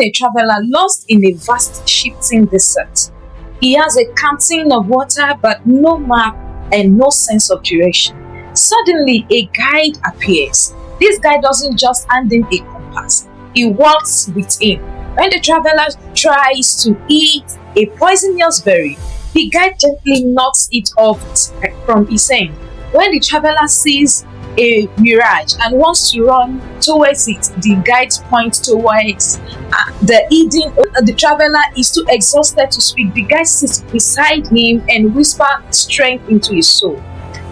A traveler lost in a vast shifting desert. He has a canteen of water but no map and no sense of direction. Suddenly, a guide appears. This guide doesn't just hand him a compass, he walks with him. When the traveler tries to eat a poisonous berry, the guide gently knocks it off from his hand. When the traveler sees a mirage and wants to run towards it, the guide points towards the Eden. The traveler is too exhausted to speak. The guide sits beside him and whispers strength into his soul.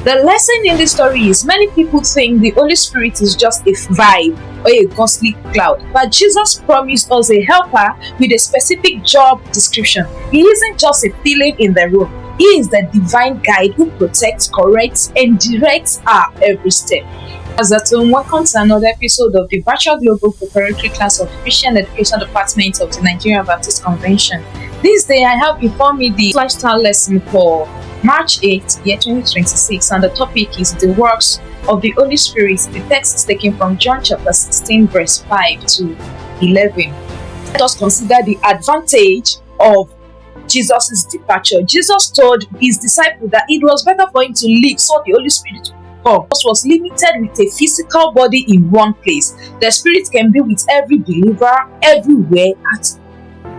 The lesson in this story is many people think the Holy Spirit is just a vibe or a ghostly cloud, but Jesus promised us a helper with a specific job description. He isn't just a feeling in the room. He is the divine guide who protects, corrects, and directs our every step. As that, welcome to another episode of the Virtual Global Preparatory Class of Christian Education Department of the Nigerian Baptist Convention. This day, I have before me the lifestyle lesson for March 8th, year 2026, and the topic is the works of the Holy Spirit. The text is taken from John chapter 16, verse 5 to 11. Let us consider the advantage of Jesus' departure. Jesus told his disciples that it was better for him to leave so the Holy Spirit would come. Jesus was limited with a physical body in one place. The Spirit can be with every believer, everywhere, at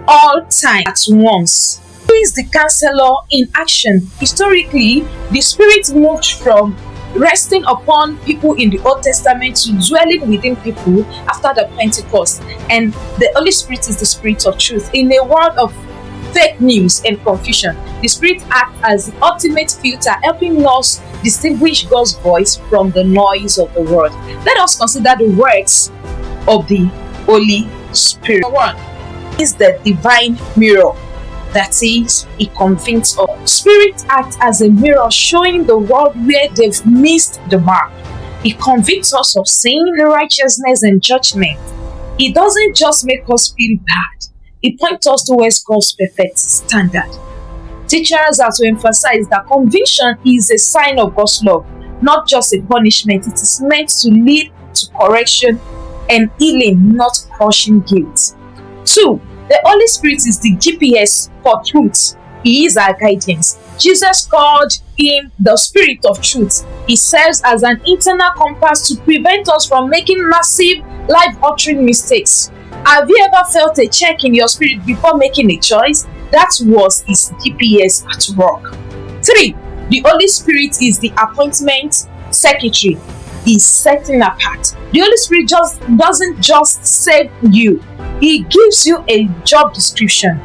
all times, at once. Who is the counselor in action? Historically, the Spirit moved from resting upon people in the Old Testament to dwelling within people after the Pentecost. And the Holy Spirit is the Spirit of truth. In a world of fake news and confusion, the Spirit acts as the ultimate filter, helping us distinguish God's voice from the noise of the world. Let us consider the works of the Holy Spirit. Number one is the divine mirror. That is, it convinces us. Spirit acts as a mirror showing the world where they've missed the mark. It convicts us of sin, righteousness, and judgment. It doesn't just make us feel bad. It points us towards God's perfect standard. Teachers are to emphasize that conviction is a sign of God's love, not just a punishment. It is meant to lead to correction and healing, not crushing guilt. 2. The Holy Spirit is the GPS for truth. He is our guidance. Jesus called him the Spirit of Truth. He serves as an internal compass to prevent us from making massive, life-altering mistakes. Have you ever felt a check in your spirit before making a choice? That was his GPS at work. 3. The Holy Spirit is the appointment secretary. He's setting apart. The Holy Spirit doesn't just save you. He gives you a job description.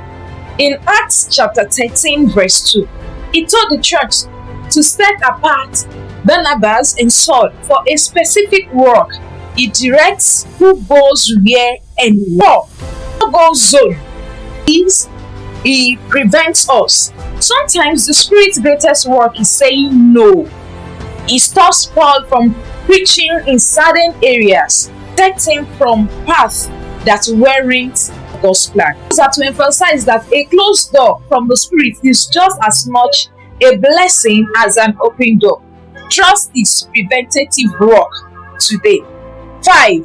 In Acts chapter 13, verse 2, he told the church to set apart Barnabas and Saul for a specific work. He directs who goes where and what. No-go zone is he prevents us. Sometimes the Spirit's greatest work is saying no. He stops Paul from preaching in certain areas, protecting from paths that weren't God's plan. Those are to emphasize that a closed door from the Spirit is just as much a blessing as an open door. Trust His preventative work today. 5.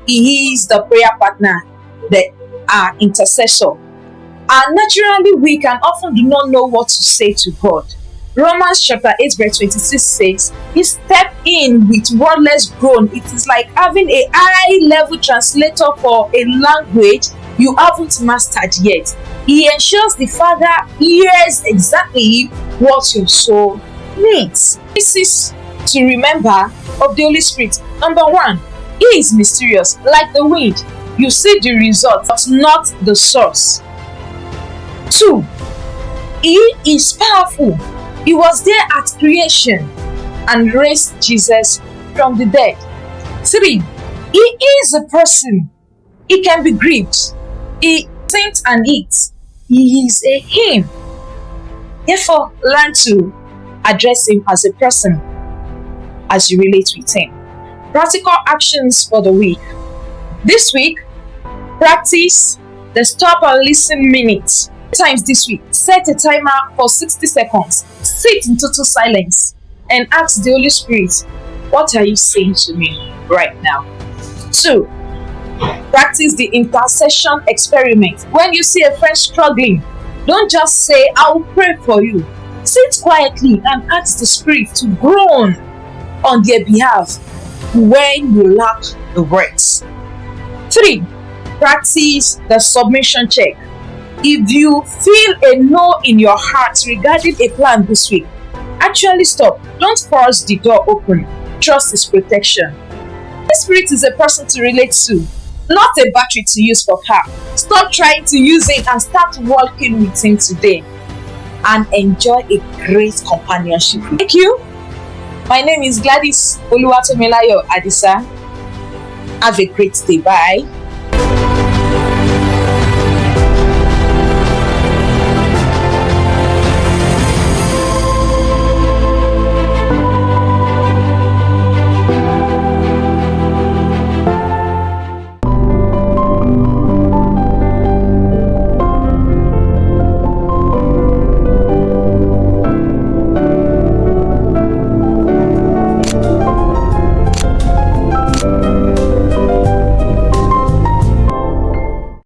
He is the prayer partner, our intercessor. And naturally, we can often do not know what to say to God. Romans chapter 8 verse 26 says, He stepped in with wordless groan. It is like having a high-level translator for a language you haven't mastered yet. He ensures the Father hears exactly what your soul needs. This is to remember of the Holy Spirit. Number 1, He is mysterious, like the wind. You see the result, but not the source. 2, He is powerful. He was there at creation and raised Jesus from the dead. 3, He is a person. He can be grieved. He thinks and eats. He is a him. Therefore, learn to address Him as a person as you relate with Him. Practical actions for the week. This week, practice the stop and listen minutes. Times this week, set a timer for 60 seconds. Sit in total silence and ask the Holy Spirit, what are you saying to me right now? 2, Practice the intercession experiment. When you see a friend struggling, don't just say, "I will pray for you." Sit quietly and ask the Spirit to groan on their behalf when you lack the words. 3. Practice the submission check. If you feel a no in your heart regarding a plan this week, actually stop. Don't force the door open. Trust His protection. The Spirit is a person to relate to, not a battery to use for car. Stop trying to use it and start walking with Him today and enjoy a great companionship. Thank you. My name is Gladys Oluwatomilayo Adisa. Have a great day. Bye.